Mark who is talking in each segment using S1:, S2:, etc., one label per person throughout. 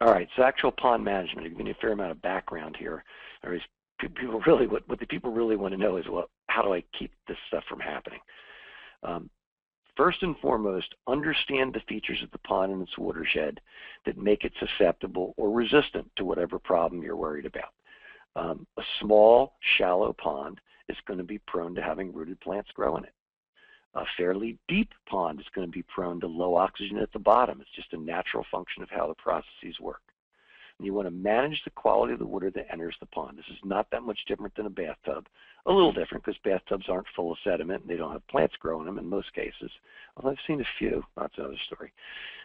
S1: All right, so actual pond management. I've given you a fair amount of background here. People really, what the people really want to know is, well, how do I keep this stuff from happening? First and foremost, understand the features of the pond and its watershed that make it susceptible or resistant to whatever problem you're worried about. A small, shallow pond is going to be prone to having rooted plants grow in it. A fairly deep pond is going to be prone to low oxygen at the bottom. It's just a natural function of how the processes work. And you want to manage the quality of the water that enters the pond. This is not that much different than a bathtub. A little different because bathtubs aren't full of sediment and they don't have plants growing in them in most cases. Although I've seen a few. That's another story.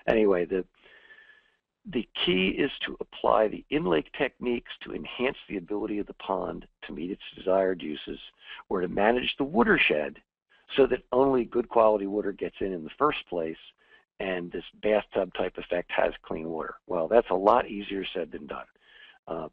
S1: Anyway, the key is to apply the in-lake techniques to enhance the ability of the pond to meet its desired uses, or to manage the watershed so that only good quality water gets in the first place, and this bathtub type effect has clean water. Well, that's a lot easier said than done.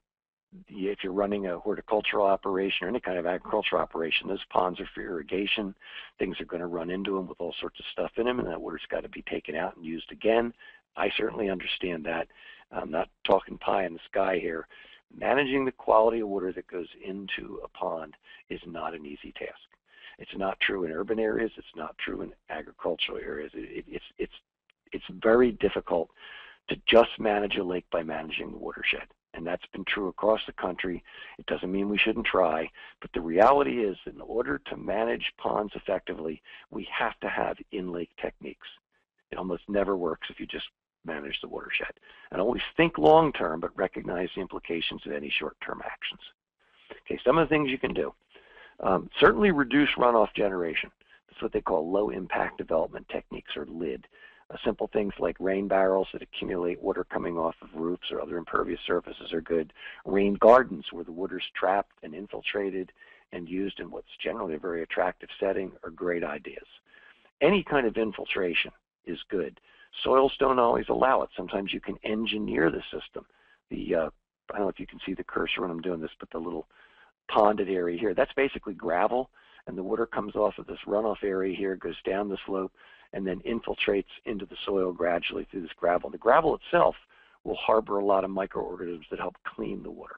S1: If you're running a horticultural operation or any kind of agricultural operation, those ponds are for irrigation. Things are going to run into them with all sorts of stuff in them, and that water's got to be taken out and used again. I certainly understand that. I'm not talking pie in the sky here. Managing the quality of water that goes into a pond is not an easy task. It's not true in urban areas. It's not true in agricultural areas. It's very difficult to just manage a lake by managing the watershed. And that's been true across the country. It doesn't mean we shouldn't try, but the reality is that in order to manage ponds effectively, we have to have in-lake techniques. It almost never works if you just manage the watershed. And always think long-term, but recognize the implications of any short-term actions. Okay, some of the things you can do. Certainly reduce runoff generation. That's what they call low-impact development techniques, or LID. Simple things like rain barrels that accumulate water coming off of roofs or other impervious surfaces are good. Rain gardens where the water's trapped and infiltrated and used in what's generally a very attractive setting are great ideas. Any kind of infiltration is good. Soils don't always allow it. Sometimes you can engineer the system. I don't know if you can see the cursor when I'm doing this, but the little ponded area here, that's basically gravel, and the water comes off of this runoff area here, goes down the slope, and then infiltrates into the soil gradually through this gravel. The gravel itself will harbor a lot of microorganisms that help clean the water.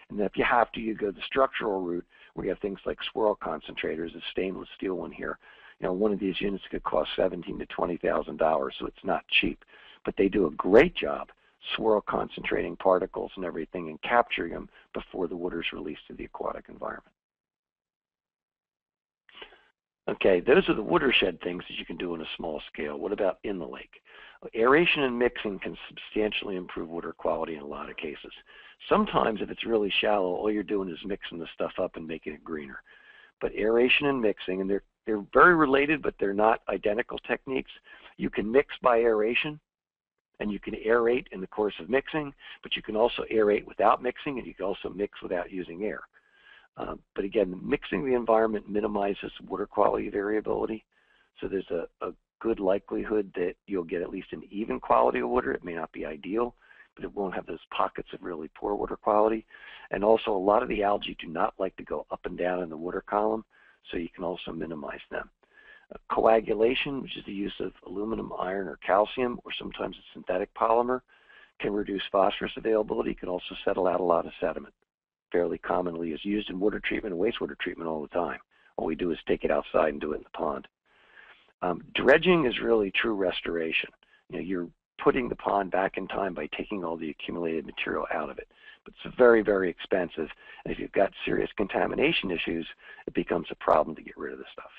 S1: And then if you have to, you go the structural route, where you have things like swirl concentrators, a stainless steel one here. You know, one of these units could cost $17,000 to $20,000, so it's not cheap. But they do a great job swirl concentrating particles and everything and capturing them before the water is released to the aquatic environment. Okay, those are the watershed things that you can do on a small scale. What about in the lake? Aeration and mixing can substantially improve water quality in a lot of cases. Sometimes if it's really shallow, all you're doing is mixing the stuff up and making it greener. But aeration and mixing, and they're very related, but they're not identical techniques. You can mix by aeration, and you can aerate in the course of mixing, but you can also aerate without mixing, and you can also mix without using air. But again, mixing the environment minimizes water quality variability, so there's a good likelihood that you'll get at least an even quality of water. It may not be ideal, but it won't have those pockets of really poor water quality. And also, a lot of the algae do not like to go up and down in the water column, so you can also minimize them. Coagulation, which is the use of aluminum, iron, or calcium, or sometimes a synthetic polymer, can reduce phosphorus availability. It can also settle out a lot of sediment. Fairly commonly is used in water treatment and wastewater treatment all the time. All we do is take it outside and do it in the pond. Dredging is really true restoration. You know, you're putting the pond back in time by taking all the accumulated material out of it. But it's very, very expensive. And if you've got serious contamination issues, it becomes a problem to get rid of the stuff.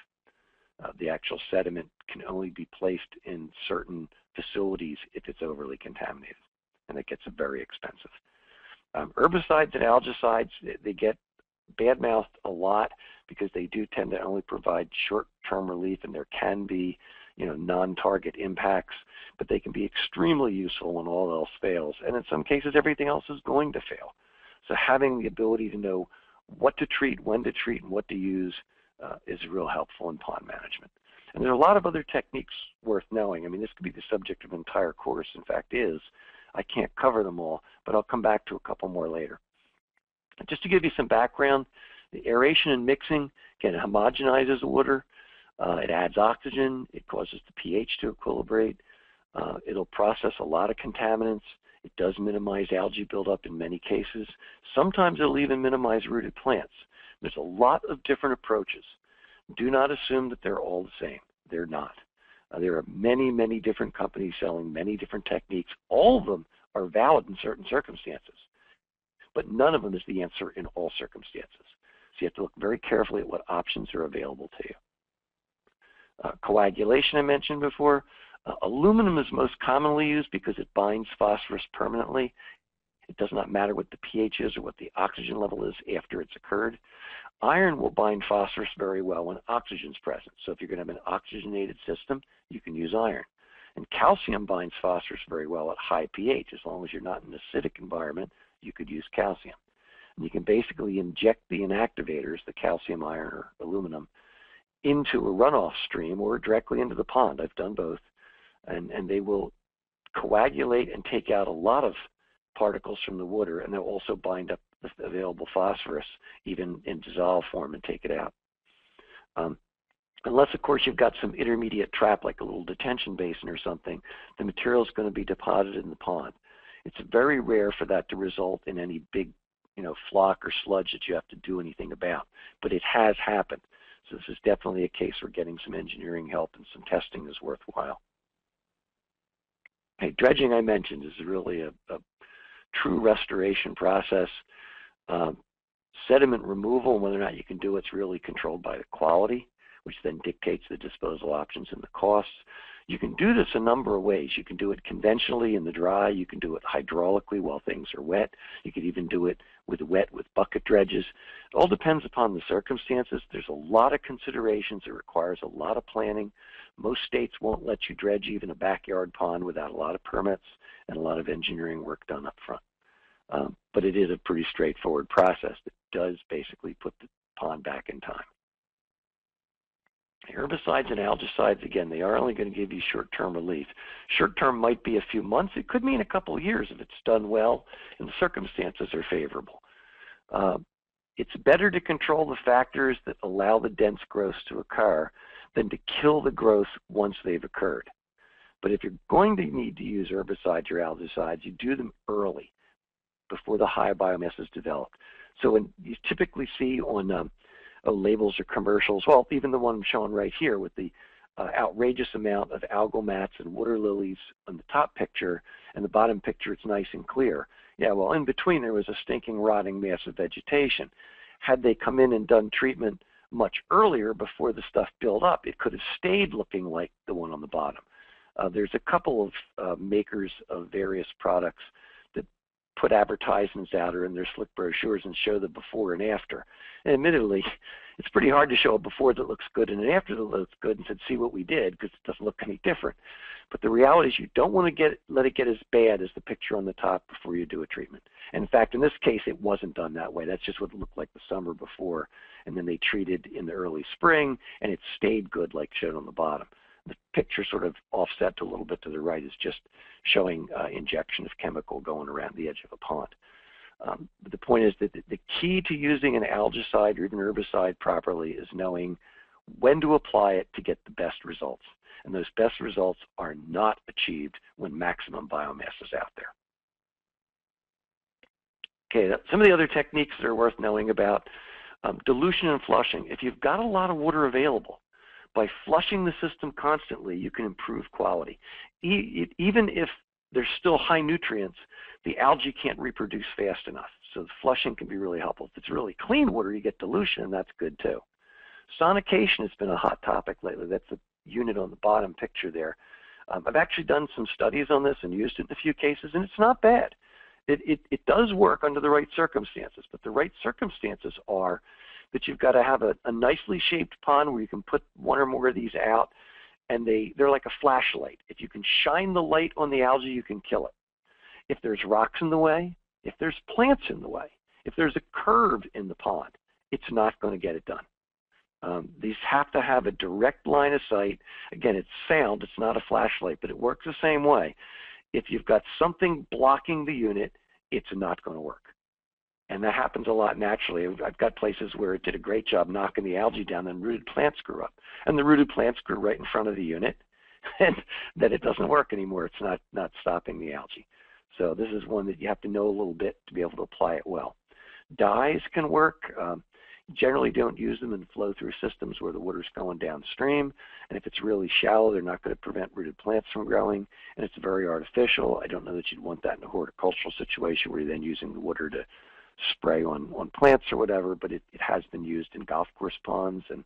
S1: The actual sediment can only be placed in certain facilities if it's overly contaminated, and it gets very expensive. Herbicides and algicides, they get badmouthed a lot because they do tend to only provide short-term relief, and there can be, you know, non-target impacts, but they can be extremely useful when all else fails, and in some cases everything else is going to fail. So having the ability to know what to treat, when to treat, and what to use is real helpful in pond management. And there are a lot of other techniques worth knowing. I mean, this could be the subject of an entire course. In fact, I can't cover them all, but I'll come back to a couple more later. Just to give you some background, the aeration and mixing, again, it homogenizes the water. It adds oxygen. It causes the pH to equilibrate. It'll process a lot of contaminants. It does minimize algae buildup in many cases. Sometimes it'll even minimize rooted plants. There's a lot of different approaches. Do not assume that they're all the same. They're not. There are many, many different companies selling many different techniques. All of them are valid in certain circumstances, but none of them is the answer in all circumstances. So you have to look very carefully at what options are available to you. Coagulation I mentioned before. Aluminum is most commonly used because it binds phosphorus permanently. It does not matter what the pH is or what the oxygen level is after it's occurred. Iron will bind phosphorus very well when oxygen is present. So if you're going to have an oxygenated system, you can use iron. And calcium binds phosphorus very well at high pH. As long as you're not in an acidic environment, you could use calcium. And you can basically inject the inactivators, the calcium, iron, or aluminum, into a runoff stream or directly into the pond. I've done both. And they will coagulate and take out a lot of particles from the water, and they'll also bind up the available phosphorus, even in dissolved form, and take it out. Unless, of course, you've got some intermediate trap, like a little detention basin or something, the material is going to be deposited in the pond. It's very rare for that to result in any big, flock or sludge that you have to do anything about, but it has happened. So this is definitely a case where getting some engineering help and some testing is worthwhile. Okay, dredging I mentioned is really a true restoration process. Sediment removal, whether or not you can do it's really controlled by the quality, which then dictates the disposal options and the costs. You can do this a number of ways. You can do it conventionally in the dry. You can do it hydraulically while things are wet. You could even do it with bucket dredges. It all depends upon the circumstances. There's a lot of considerations. It requires a lot of planning. Most states won't let you dredge even a backyard pond without a lot of permits and a lot of engineering work done up front. But it is a pretty straightforward process that does basically put the pond back in time. Herbicides and algicides, again, they are only going to give you short-term relief. Short-term might be a few months. It could mean a couple of years if it's done well and the circumstances are favorable. It's better to control the factors that allow the dense growth to occur than to kill the growth once they've occurred. But if you're going to need to use herbicides or algicides, you do them early, before the high biomass is developed. So when you typically see on labels or commercials, well, even the one I'm showing right here with the outrageous amount of algal mats and water lilies on the top picture, and the bottom picture it's nice and clear. Yeah, well, in between there was a stinking, rotting mass of vegetation. Had they come in and done treatment much earlier before the stuff built up, it could have stayed looking like the one on the bottom. There's a couple of makers of various products that put advertisements out or in their slick brochures and show the before and after. And admittedly, it's pretty hard to show a before that looks good and an after that looks good and said, see what we did, because it doesn't look any different. But the reality is you don't want to let it get as bad as the picture on the top before you do a treatment. And in fact, in this case, it wasn't done that way. That's just what it looked like the summer before. And then they treated in the early spring, and it stayed good like shown on the bottom. The picture sort of offset a little bit to the right is just showing injection of chemical going around the edge of a pond. But the point is that the key to using an algicide or even herbicide properly is knowing when to apply it to get the best results. And those best results are not achieved when maximum biomass is out there. Okay, some of the other techniques that are worth knowing about, dilution and flushing. If you've got a lot of water available, by flushing the system constantly, you can improve quality. Even if there's still high nutrients, the algae can't reproduce fast enough. So the flushing can be really helpful. If it's really clean water, you get dilution, and that's good too. Sonication has been a hot topic lately. That's the unit on the bottom picture there. I've actually done some studies on this and used it in a few cases, and it's not bad. It does work under the right circumstances, but the right circumstances are that you've got to have a nicely shaped pond where you can put one or more of these out, and they're like a flashlight. If you can shine the light on the algae, you can kill it. If there's rocks in the way, if there's plants in the way, if there's a curve in the pond, it's not going to get it done. These have to have a direct line of sight. Again, it's sound, it's not a flashlight, but it works the same way. If you've got something blocking the unit, it's not going to work. And that happens a lot naturally. I've got places where it did a great job knocking the algae down, and rooted plants grew up. And the rooted plants grew right in front of the unit, and then it doesn't work anymore. It's not stopping the algae. So this is one that you have to know a little bit to be able to apply it well. Dyes can work. Generally don't use them in flow-through systems where the water's going downstream, and if it's really shallow, they're not going to prevent rooted plants from growing, and it's very artificial. I don't know that you'd want that in a horticultural situation where you're then using the water to spray on plants or whatever, but it has been used in golf course ponds and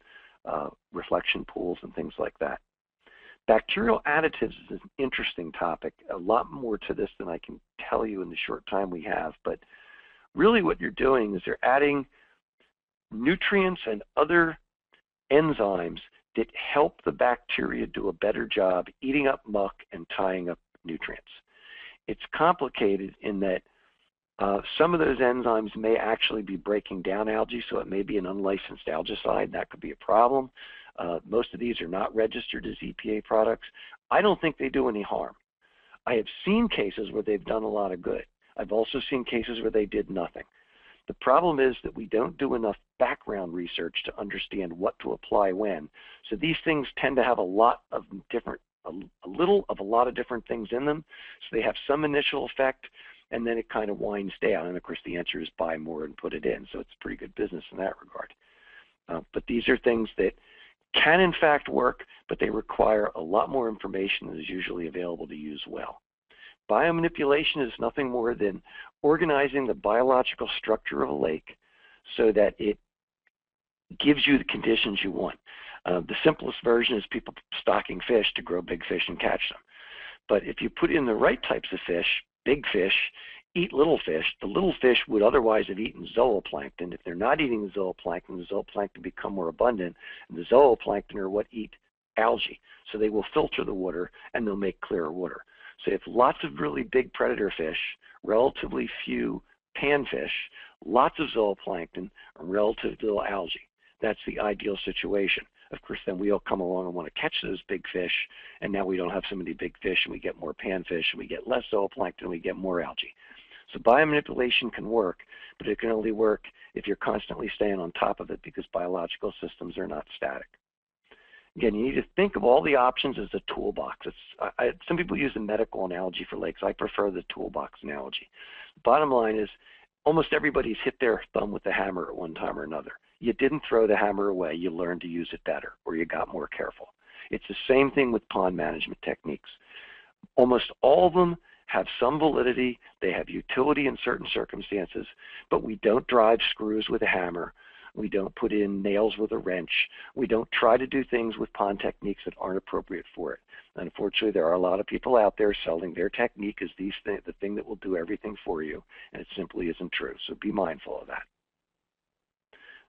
S1: reflection pools and things like that. Bacterial additives is an interesting topic. A lot more to this than I can tell you in the short time we have, but really what you're doing is you're adding nutrients and other enzymes that help the bacteria do a better job eating up muck and tying up nutrients. It's complicated in that some of those enzymes may actually be breaking down algae, so it may be an unlicensed algicide. That could be a problem. Most of these are not registered as EPA products. I don't think they do any harm. I have seen cases where they've done a lot of good. I've also seen cases where they did nothing. The problem is that we don't do enough background research to understand what to apply when. So these things tend to have a lot of different, a little of a lot of different things in them. So they have some initial effect, and then it kind of winds down. And of course, the answer is buy more and put it in. So it's pretty good business in that regard. But these are things that can in fact work, but they require a lot more information than is usually available to use well. Biomanipulation is nothing more than organizing the biological structure of a lake so that it gives you the conditions you want. The simplest version is people stocking fish to grow big fish and catch them. But if you put in the right types of fish, big fish eat little fish, the little fish would otherwise have eaten zooplankton. If they're not eating the zooplankton become more abundant, and the zooplankton are what eat algae. So they will filter the water and they'll make clearer water. So if lots of really big predator fish, relatively few panfish, lots of zooplankton, and relatively little algae, that's the ideal situation. Of course, then we'll come along and want to catch those big fish, and now we don't have so many big fish, and we get more panfish, and we get less zooplankton, and we get more algae. So biomanipulation can work, but it can only work if you're constantly staying on top of it because biological systems are not static. Again, you need to think of all the options as a toolbox. Some people use the medical analogy for lakes. I prefer the toolbox analogy. Bottom line is almost everybody's hit their thumb with the hammer at one time or another. You didn't throw the hammer away. You learned to use it better, or you got more careful. It's the same thing with pond management techniques. Almost all of them have some validity. They have utility in certain circumstances, but we don't drive screws with a hammer. We don't put in nails with a wrench. We don't try to do things with pond techniques that aren't appropriate for it. Unfortunately, there are a lot of people out there selling their technique as the thing that will do everything for you, and it simply isn't true. So be mindful of that.